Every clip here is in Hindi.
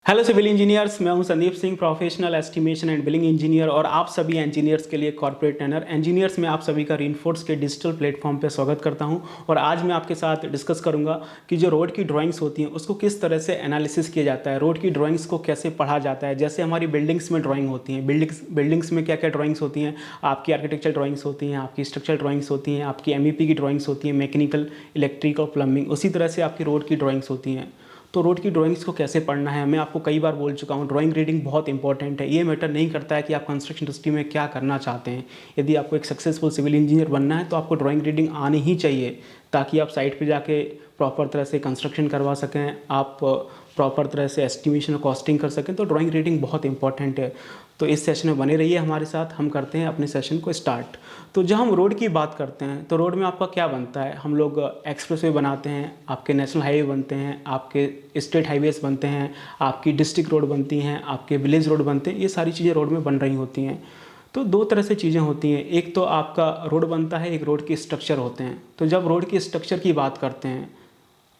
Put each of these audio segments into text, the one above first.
हेलो सिविल इंजीनियर्स, मैं हूं Sandeep Singh, professional estimation and billing engineer और आप सभी इंजीनियर्स के लिए कॉर्पोरेट ट्रेनर। इंजीनियर्स में आप सभी का रेनफोर्स के डिजिटल प्लेटफॉर्म पे स्वागत करता हूं और आज मैं आपके साथ डिस्कस करूंगा कि जो रोड की ड्राइंग्स होती हैं उसको किस तरह से एनालिसिस किया जाता है, रोड की ड्राइंग्स को कैसे पढ़ा जाता है। जैसे हमारी बिल्डिंग्स में ड्राइंग होती हैं, बिल्डिंग्स में क्या क्या ड्राइंग्स होती हैं, आपकी आर्किटेक्चर ड्राइंग्स होती हैं, आपकी स्ट्रक्चरल ड्राइंग्स होती हैं, आपकी MEP की ड्राइंग्स होती हैं, मैकेनिकल, इलेक्ट्रिक और प्लम्बिंग। उसी तरह से आपकी रोड की ड्राइंग्स होती हैं। तो रोड की ड्राइंग्स को कैसे पढ़ना है, मैं आपको कई बार बोल चुका हूँ, ड्राइंग रीडिंग बहुत इंपॉर्टेंट है। ये मैटर नहीं करता है कि आप कंस्ट्रक्शन इंडस्ट्री में क्या करना चाहते हैं। यदि आपको एक सक्सेसफुल सिविल इंजीनियर बनना है तो आपको ड्राइंग रीडिंग आनी ही चाहिए, ताकि आप साइट पे जाके प्रॉपर तरह से कंस्ट्रक्शन करवा सकें, आप प्रॉपर तरह से एस्टिमेशन और कॉस्टिंग कर सकें। तो ड्राइंग रीडिंग बहुत इंपॉर्टेंट है। तो इस सेशन में बने रहिए हमारे साथ, हम करते हैं अपने सेशन को स्टार्ट। तो जब हम रोड की बात करते हैं तो रोड में आपका क्या बनता है, हम लोग एक्सप्रेसवे बनाते हैं, आपके नेशनल हाईवे बनते हैं, आपके स्टेट हाईवेज बनते हैं, आपकी डिस्ट्रिक्ट रोड बनती हैं, आपके विलेज रोड बनते हैं। ये सारी चीज़ें रोड में बन रही होती हैं। तो दो तरह से चीज़ें होती हैं, एक तो आपका रोड बनता है, एक रोड की स्ट्रक्चर होते हैं। तो जब रोड की स्ट्रक्चर की बात करते हैं,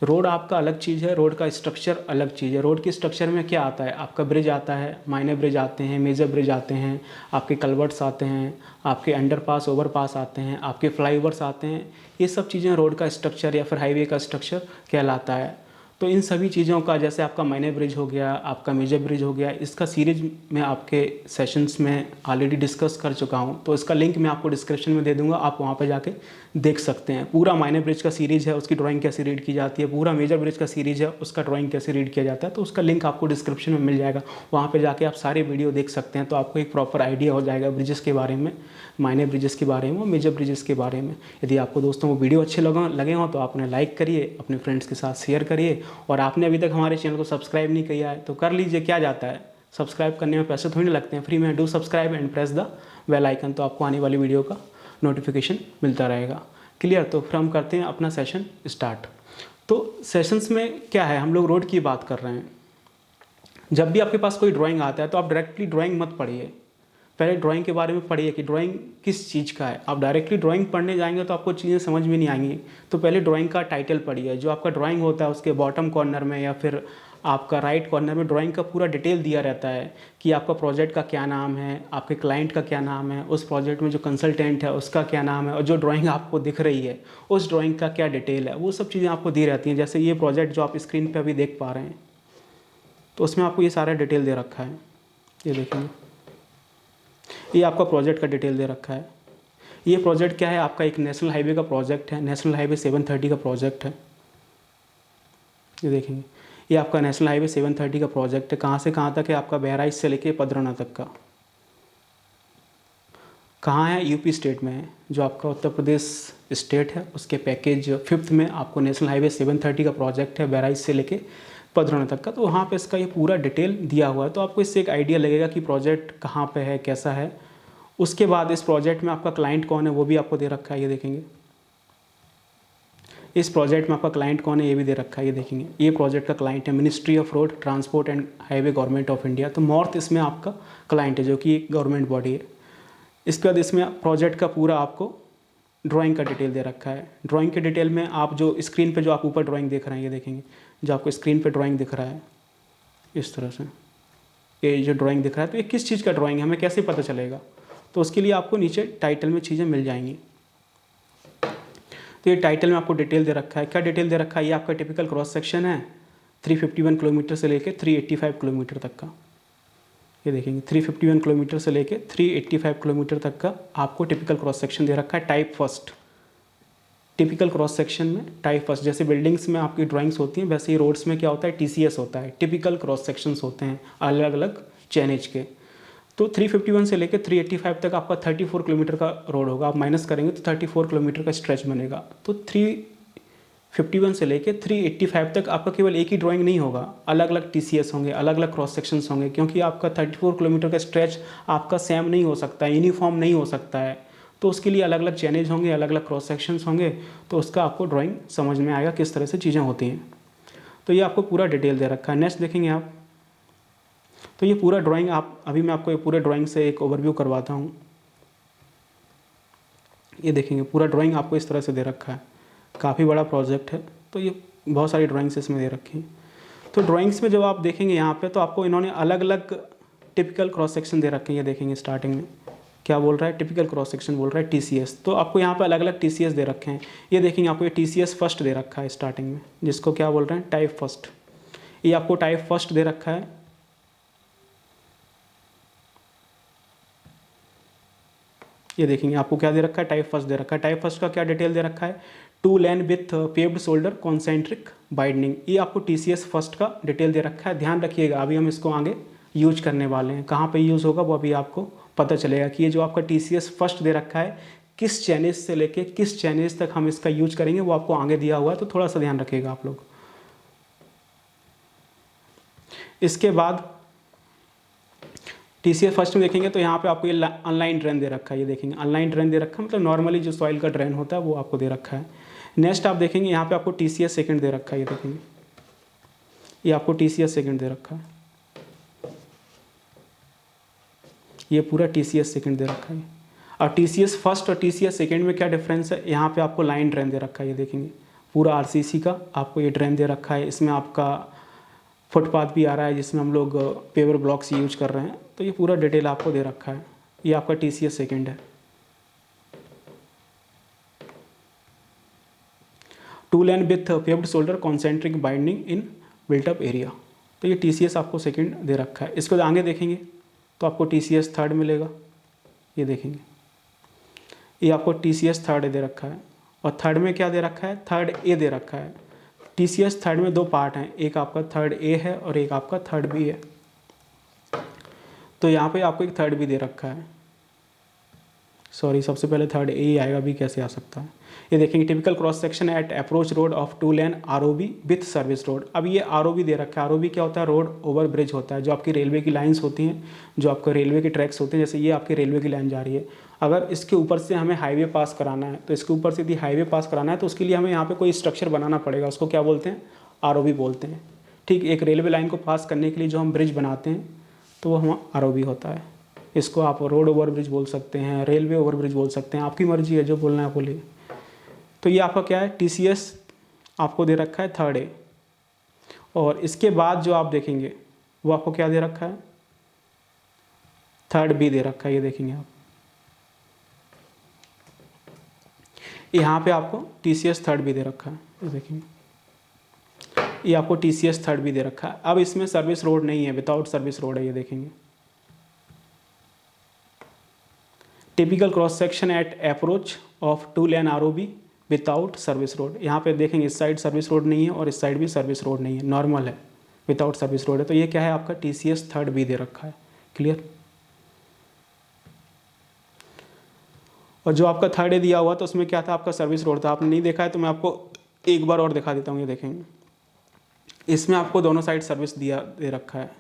रोड आपका अलग चीज़ है, रोड का स्ट्रक्चर अलग चीज़ है। रोड की स्ट्रक्चर में क्या आता है, आपका ब्रिज आता है, माइनर ब्रिज आते हैं, मेजर ब्रिज आते हैं, आपके कलवर्ट्स आते हैं, आपके अंडरपास ओवरपास आते हैं, आपके फ्लाईओवर्स आते हैं। ये सब चीज़ें रोड का स्ट्रक्चर या फिर हाईवे का स्ट्रक्चर कहलाता है। तो इन सभी चीज़ों का, जैसे आपका माइनर ब्रिज हो गया, आपका मेजर ब्रिज हो गया, इसका सीरीज मैं आपके सेशंस में ऑलरेडी डिस्कस कर चुका हूँ। तो इसका लिंक मैं आपको डिस्क्रिप्शन में दे दूँगा, आप वहाँ पे जाके देख सकते हैं। पूरा माइनर ब्रिज का सीरीज़ है, उसकी ड्राइंग कैसे रीड की जाती है, पूरा मेजर ब्रिज का सीरीज़ है, उसका ड्राइंग कैसे रीड किया जाता है। तो उसका लिंक आपको डिस्क्रिप्शन में मिल जाएगा, वहाँ पे जाके आप सारे वीडियो देख सकते हैं। तो आपको एक प्रॉपर आइडिया हो जाएगा ब्रिजेस के बारे में, माइनर ब्रिजेस के बारे में, मेजर ब्रिजेस के बारे में। यदि आपको दोस्तों वो वीडियो अच्छे लगे हों तो आपने लाइक करिए, अपने फ्रेंड्स के साथ शेयर करिए। और आपने अभी तक हमारे चैनल को सब्सक्राइब नहीं किया है तो कर लीजिए, क्या जाता है, सब्सक्राइब करने में पैसे थोड़ी ना लगते हैं, फ्री में। Do subscribe and press the bell icon, तो आपको आने वाली वीडियो का नोटिफिकेशन मिलता रहेगा। क्लियर? तो फिर हम करते हैं अपना सेशन स्टार्ट। तो सेशंस में क्या है, हम लोग रोड की बात कर रहे हैं। जब भी आपके पास कोई ड्राइंग आता है तो आप डायरेक्टली ड्राइंग मत पढ़िए, पहले ड्राइंग के बारे में पढ़िए कि ड्राइंग किस चीज़ का है। आप डायरेक्टली ड्राइंग पढ़ने जाएंगे तो आपको चीज़ें समझ में नहीं आएंगी। तो पहले ड्राइंग का टाइटल पढ़िए, जो आपका ड्राइंग होता है उसके बॉटम कॉर्नर में या फिर आपका राइट कॉर्नर में ड्राइंग का पूरा डिटेल दिया रहता है कि आपका प्रोजेक्ट का क्या नाम है, आपके क्लाइंट का क्या नाम है, उस प्रोजेक्ट में जो कंसल्टेंट है उसका क्या नाम है, और जो ड्राइंग आपको दिख रही है उस ड्राइंग का क्या डिटेल है। वो सब चीज़ें आपको दी रहती हैं। जैसे ये प्रोजेक्ट जो आप स्क्रीन पर अभी देख पा रहे हैं, तो उसमें आपको ये सारा डिटेल दे रखा है। ये देखिए, ये आपका प्रोजेक्ट का डिटेल दे रखा है। ये प्रोजेक्ट क्या है, आपका एक नेशनल हाईवे का प्रोजेक्ट है, नेशनल हाईवे 730 का प्रोजेक्ट है। ये देखेंगे, ये आपका नेशनल हाईवे 730 का प्रोजेक्ट है। कहाँ से कहाँ तक है, आपका बहराइच से लेके पदरौना तक का। कहाँ है, यूपी स्टेट में है। जो आपका उत्तर प्रदेश स्टेट है उसके पैकेज 5th में आपको नेशनल हाईवे 730 का प्रोजेक्ट है, बहराइच से लेके पदरौना तक का। तो वहाँ पे इसका ये पूरा डिटेल दिया हुआ है। तो आपको इससे एक आइडिया लगेगा कि प्रोजेक्ट कहाँ पे है, कैसा है। उसके बाद इस प्रोजेक्ट में आपका क्लाइंट कौन है वो भी आपको दे रखा है। ये देखेंगे, इस प्रोजेक्ट में आपका क्लाइंट कौन है ये भी दे रखा है। ये देखेंगे, ये प्रोजेक्ट का क्लाइंट है ministry of road transport and highway government of India. तो नॉर्थ इसमें आपका क्लाइंट है, जो कि एक गवर्नमेंट बॉडी है। इसके बाद इसमें प्रोजेक्ट का पूरा आपको ड्राइंग का डिटेल दे रखा है। ड्राइंग के डिटेल में आप जो स्क्रीन पे जो आप ऊपर ड्राइंग देख रहे हैं, ये देखेंगे, जो आपको स्क्रीन पे ड्राइंग दिख रहा है इस तरह से, ये जो ड्राइंग दिख रहा है, तो ये किस चीज़ का ड्राइंग है हमें कैसे पता चलेगा। तो उसके लिए आपको नीचे टाइटल में चीज़ें मिल जाएंगी। तो ये टाइटल में आपको डिटेल दे रखा है। क्या डिटेल दे रखा है, ये आपका टिपिकल क्रॉस सेक्शन है 351 किलोमीटर से लेकर 385 किलोमीटर तक का। ये देखेंगे, 351 किलोमीटर से लेके 385 किलोमीटर तक का आपको टिपिकल क्रॉस सेक्शन दे रखा है। Type first, typical cross section में टाइप फर्स्ट, जैसे बिल्डिंग्स में आपकी ड्राइंग्स होती हैं वैसे ही रोड्स में क्या होता है, TCS होता है, टिपिकल क्रॉस सेक्शंस होते हैं अलग अलग चैनेज के। तो 351 से लेकर 385 तक आपका 34 किलोमीटर का रोड होगा। आप माइनस करेंगे तो 34 किलोमीटर का स्ट्रेच बनेगा। तो 351 से लेके 385 तक आपका केवल एक ही ड्राइंग नहीं होगा, अलग अलग TCS होंगे, अलग अलग क्रॉस सेक्शंस होंगे, क्योंकि आपका 34 किलोमीटर का स्ट्रेच आपका सेम नहीं हो सकता है, यूनिफॉर्म नहीं हो सकता है। तो उसके लिए अलग अलग चैनेज होंगे, अलग अलग क्रॉस सेक्शंस होंगे। तो उसका आपको ड्राइंग समझ में आएगा किस तरह से चीज़ें होती हैं। तो ये आपको पूरा डिटेल दे रखा है। नेक्स्ट देखेंगे आप, तो ये पूरा ड्राइंग आप, अभी मैं आपको ये पूरे ड्राइंग से एक ओवरव्यू करवाता हूँ। ये देखेंगे, पूरा ड्राइंग आपको इस तरह से दे रखा है। काफ़ी बड़ा प्रोजेक्ट है, तो ये बहुत सारी ड्राइंग्स इसमें दे रखी हैं। तो ड्राइंग्स में जब आप देखेंगे यहाँ पे तो आपको इन्होंने अलग अलग टिपिकल क्रॉस सेक्शन दे रखे हैं। ये देखेंगे स्टार्टिंग में क्या बोल रहा है, टिपिकल क्रॉस सेक्शन बोल रहा है TCS। तो आपको यहाँ पे अलग अलग TCS दे रखे हैं। ये देखेंगे आपको ये TCS फर्स्ट दे रखा है स्टार्टिंग में, जिसको क्या बोल रहे हैं, टाइप फर्स्ट। ये आपको टाइप फर्स्ट दे रखा है। ये देखेंगे आपको क्या दे रखा है, टाइप फर्स्ट दे रखा है। टाइप फर्स्ट का क्या डिटेल दे रखा है, 2 lane with paved shoulder concentric binding. ये आपको TCS फर्स्ट का डिटेल दे रखा है। ध्यान रखिएगा, अभी हम इसको आगे यूज करने वाले हैं। कहाँ पे यूज़ होगा वो अभी आपको पता चलेगा कि ये जो आपका TCS फर्स्ट दे रखा है किस चैनेज से लेके किस चैनेज तक हम इसका यूज करेंगे वो आपको आगे दिया हुआ है, तो थोड़ा सा ध्यान रखिएगा आप लोग। इसके बाद TCS फर्स्ट में देखेंगे तो यहाँ पे आपको ये अनलाइन ड्रेन दे रखा है। ये देखेंगे अनलाइन ड्रेन दे रखा है, मतलब नॉर्मली जो सॉइल का ड्रेन होता है वो आपको दे रखा है। नेक्स्ट आप देखेंगे यहाँ पे आपको TCS सेकंड दे रखा है। ये देखेंगे ये आपको TCS सेकंड दे रखा है। ये पूरा TCS सेकंड दे रखा है। और TCS फर्स्ट और TCS सेकंड में क्या डिफरेंस है, यहाँ पे आपको लाइन ड्रेन दे रखा है। ये देखेंगे पूरा RCC का आपको ये ड्रेन दे रखा है। इसमें आपका फुटपाथ भी आ रहा है जिसमें हम लोग पेवर ब्लॉक्स यूज कर रहे हैं। तो ये पूरा डिटेल आपको दे रखा है। ये आपका TCS सेकंड है। 2 lane with paved shoulder concentric binding in built up area. तो ये TCS आपको सेकंड दे रखा है। इसको आगे देखेंगे तो आपको TCS थर्ड मिलेगा। ये देखेंगे ये आपको TCS थर्ड दे रखा है। और थर्ड में क्या दे रखा है, थर्ड A दे रखा है। TCS थर्ड में 2 पार्ट हैं, एक आपका थर्ड A है और एक आपका थर्ड B है। तो यहाँ पे आपको एक थर्ड B दे रखा है। सॉरी, सबसे पहले थर्ड A ही आएगा, B कैसे आ सकता है। ये देखेंगे typical cross section at approach road of 2 lane ROB with service road. अब ये ROB दे रखा है। ROB क्या होता है, रोड ओवर ब्रिज होता है। जो आपकी रेलवे की लाइन्स होती हैं, जो आपके रेलवे के ट्रैक्स होते हैं, जैसे ये आपकी रेलवे की लाइन जा रही है, अगर इसके ऊपर से हमें हाईवे पास कराना है तो इसके ऊपर से यदि हाईवे पास कराना है तो उसके लिए हमें यहाँ पे कोई स्ट्रक्चर बनाना पड़ेगा। उसको क्या बोलते हैं, ROB बोलते हैं। ठीक, एक रेलवे लाइन को पास करने के लिए जो हम ब्रिज बनाते हैं तो वो हम ROB होता है। इसको आप रोड ओवर ब्रिज बोल सकते हैं, रेलवे ओवर ब्रिज बोल सकते हैं, आपकी मर्जी है, जो बोलना है बोलिए। तो ये आपका क्या है, TCS आपको दे रखा है थर्ड A। और इसके बाद जो आप देखेंगे वो आपको क्या दे रखा है, थर्ड B दे रखा है। ये देखेंगे आप, यहाँ पे आपको TCS थर्ड B दे रखा है। ये देखेंगे ये आपको TCS थर्ड B दे रखा है। अब इसमें सर्विस रोड नहीं है, विदाउट सर्विस रोड है। ये देखेंगे typical cross section at approach of 2 lane ROB without service road. यहाँ पे देखेंगे इस साइड सर्विस रोड नहीं है और इस साइड भी सर्विस रोड नहीं है, नॉर्मल है, विदाउट सर्विस रोड है। तो ये क्या है, आपका TCS थर्ड B दे रखा है। क्लियर। और जो आपका थर्ड A दिया हुआ तो उसमें क्या था, आपका सर्विस रोड था। आपने नहीं देखा है तो मैं आपको एक बार और दिखा देता हूँ। ये देखेंगे इसमें आपको दोनों साइड सर्विस दे रखा है।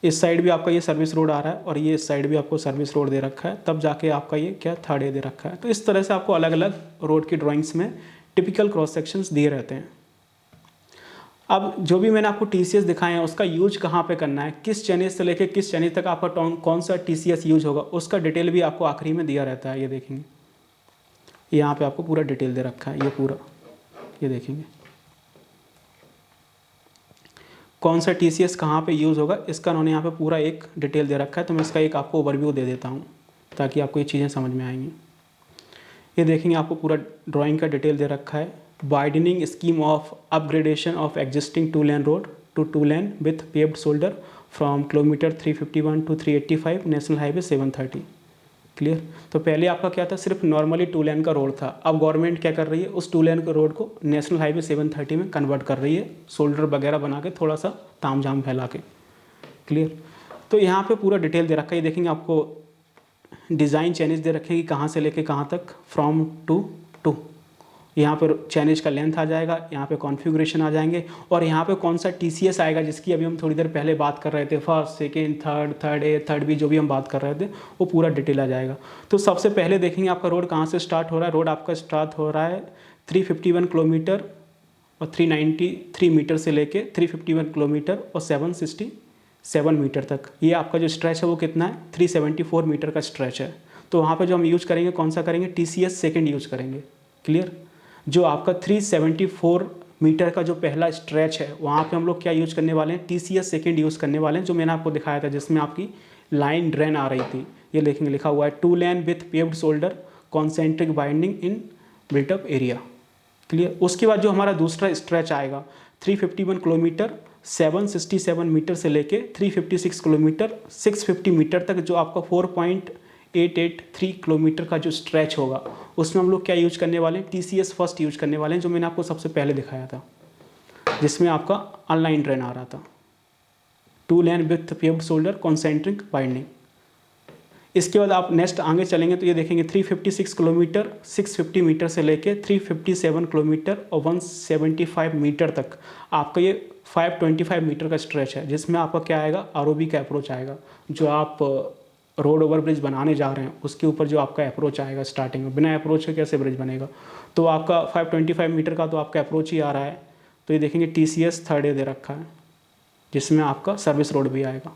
इस साइड भी आपका ये सर्विस रोड आ रहा है और ये इस साइड भी आपको सर्विस रोड दे रखा है, तब जाके आपका ये क्या थर्ड A दे रखा है। तो इस तरह से आपको अलग अलग रोड की ड्राइंग्स में टिपिकल क्रॉस सेक्शंस दिए रहते हैं। अब जो भी मैंने आपको TCS दिखाए हैं उसका यूज कहाँ पे करना है, किस चैनेज से लेके किस चैनेज तक आपका कौन सा TCS यूज होगा, उसका डिटेल भी आपको आखिरी में दिया रहता है। ये देखेंगे यहाँ पे आपको पूरा डिटेल दे रखा है, ये पूरा। ये देखेंगे कौन सा TCS कहाँ पे यूज़ होगा, इसका उन्होंने यहाँ पे पूरा एक डिटेल दे रखा है। तो मैं इसका एक आपको ओवरव्यू दे देता हूँ ताकि आपको ये चीज़ें समझ में आएंगी। ये देखेंगे आपको पूरा ड्राइंग का डिटेल दे रखा है। Widening scheme of upgradation of existing 2 lane road to 2 lane with paved shoulder from kilometre 351 to 385 national highway 730। Clear. तो पहले आपका क्या था, सिर्फ नॉर्मली 2 लेन का रोड था। अब गवर्नमेंट क्या कर रही है, उस 2 लेन के रोड को नेशनल हाईवे 730 में कन्वर्ट कर रही है, शोल्डर वगैरह बना के, थोड़ा सा ताम झाम फैला के। क्लियर। तो यहाँ पे पूरा डिटेल दे रखा है। ये देखेंगे आपको डिज़ाइन चैनेज दे रखे कि कहाँ से लेके कहाँ तक, फ्रॉम टू टू। यहाँ पर चैनेज का लेंथ आ जाएगा, यहाँ पे कॉन्फ़िगरेशन आ जाएंगे और यहाँ पे कौन सा TCS आएगा, जिसकी अभी हम थोड़ी देर पहले बात कर रहे थे, first second third A third B, जो भी हम बात कर रहे थे वो पूरा डिटेल आ जाएगा। तो सबसे पहले देखेंगे आपका रोड कहाँ से स्टार्ट हो रहा है। रोड आपका स्टार्ट हो रहा है 351 किलोमीटर और 393 मीटर से लेके 351 किलोमीटर और 767 मीटर तक। ये आपका जो स्ट्रेच है वो कितना है, 374 मीटर का स्ट्रेच है। तो वहाँ पर जो हम यूज करेंगे कौन सा करेंगे, TCS सेकेंड यूज करेंगे। क्लियर। जो आपका 374 मीटर का जो पहला स्ट्रेच है वहाँ पे हम लोग क्या यूज करने वाले हैं, TCS सेकेंड यूज़ करने वाले हैं, जो मैंने आपको दिखाया था जिसमें आपकी लाइन ड्रेन आ रही थी। ये देखेंगे लिखा हुआ है 2 lane with paved shoulder concentric binding in built up area. Clear. उसके बाद जो हमारा दूसरा स्ट्रेच आएगा 351 किलोमीटर 767 मीटर से लेके 356 किलोमीटर 650 मीटर तक, जो आपका 4.883 किलोमीटर का जो स्ट्रेच होगा उसमें हम लोग क्या यूज करने वाले हैं, TCS फर्स्ट यूज करने वाले हैं, जो मैंने आपको सबसे पहले दिखाया था जिसमें आपका ऑनलाइन ट्रेन आ रहा था 2 lane with paved shoulder concentric binding. इसके बाद आप नेक्स्ट आगे चलेंगे तो ये देखेंगे 356 किलोमीटर 650 मीटर से लेके 357 किलोमीटर और 175 मीटर तक आपका ये 525 मीटर का स्ट्रेच है, जिसमें आपका क्या आएगा, ROB का अप्रोच आएगा। जो आप रोड ओवर ब्रिज बनाने जा रहे हैं उसके ऊपर जो आपका अप्रोच आएगा स्टार्टिंग में, बिना अप्रोच के कैसे ब्रिज बनेगा, तो आपका 525 मीटर का तो आपका अप्रोच ही आ रहा है। तो ये देखेंगे TCS थर्ड दे रखा है जिसमें आपका सर्विस रोड भी आएगा।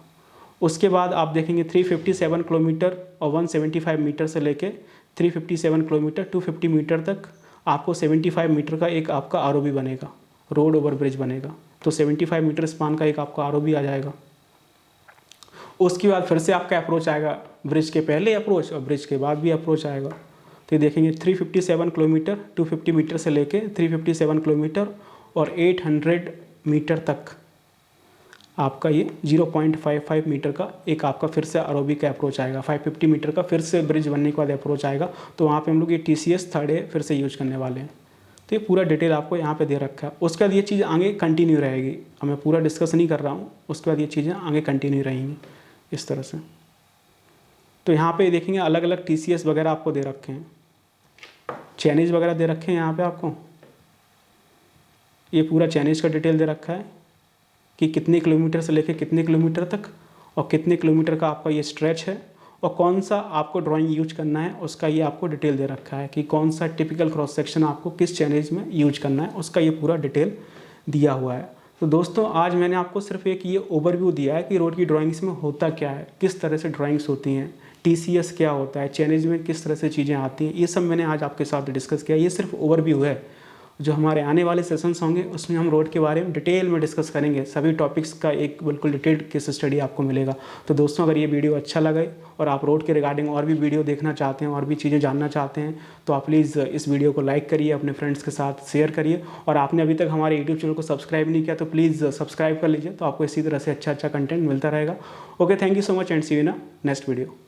उसके बाद आप देखेंगे 357 किलोमीटर और 175 मीटर से लेके 357 किलोमीटर 250 मीटर तक आपको 75 मीटर का एक आपका ROB बनेगा, रोड ओवर ब्रिज बनेगा। तो 75 मीटर स्पान का एक आपका ROB आ जाएगा। उसके बाद फिर से आपका अप्रोच आएगा, ब्रिज के पहले अप्रोच और ब्रिज के बाद भी अप्रोच आएगा। तो ये देखेंगे 357 किलोमीटर 250 मीटर से लेके 357 किलोमीटर और 800 मीटर तक आपका ये 0.55 मीटर का एक आपका फिर से ROB का अप्रोच आएगा। 550 मीटर का फिर से ब्रिज बनने के बाद अप्रोच आएगा। तो वहाँ पे हम लोग ये TCS थर्ड ए फिर से यूज करने वाले हैं। तो ये पूरा डिटेल आपको यहाँ पे दे रखा है। उसके बाद ये चीज़ आगे कंटिन्यू रहेगी, अब मैं पूरा डिस्कस नहीं कर रहा हूँ। उसके बाद ये चीज़ें आगे कंटिन्यू रहेंगी इस तरह से। तो यहाँ पे देखेंगे अलग अलग TCS वगैरह आपको दे रखे हैं, चैनीज़ वगैरह दे रखे हैं यहाँ पे आपको। ये पूरा चैनीज़ का डिटेल दे रखा है कि कितने किलोमीटर से लेके कितने किलोमीटर तक और कितने किलोमीटर का आपका ये स्ट्रेच है और कौन सा आपको ड्राइंग यूज करना है उसका ये आपको डिटेल दे रखा है कि कौन सा टिपिकल क्रॉस सेक्शन आपको किस चैनल में यूज करना है, उसका ये पूरा डिटेल दिया हुआ है। तो दोस्तों आज मैंने आपको सिर्फ एक ये ओवरव्यू दिया है कि रोड की ड्राइंग्स में होता क्या है, किस तरह से ड्राइंग्स होती हैं, TCS क्या होता है, चैनल में किस तरह से चीज़ें आती हैं, ये सब मैंने आज आपके साथ डिस्कस किया। ये सिर्फ ओवरव्यू है। जो हमारे आने वाले सेशंस होंगे उसमें हम रोड के बारे में डिटेल में डिस्कस करेंगे, सभी टॉपिक्स का एक बिल्कुल डिटेल्ड केस स्टडी आपको मिलेगा। तो दोस्तों अगर ये वीडियो अच्छा लगे और आप रोड के रिगार्डिंग और भी वीडियो देखना चाहते हैं और भी चीज़ें जानना चाहते हैं तो आप प्लीज़ इस वीडियो को लाइक करिए, अपने फ्रेंड्स के साथ शेयर करिए। और आपने अभी तक हमारे यूट्यूब चैनल को सब्सक्राइब नहीं किया तो प्लीज़ सब्सक्राइब कर लीजिए, तो आपको इसी तरह से अच्छा कंटेंट मिलता रहेगा। Okay, thank you so much and see you in next video.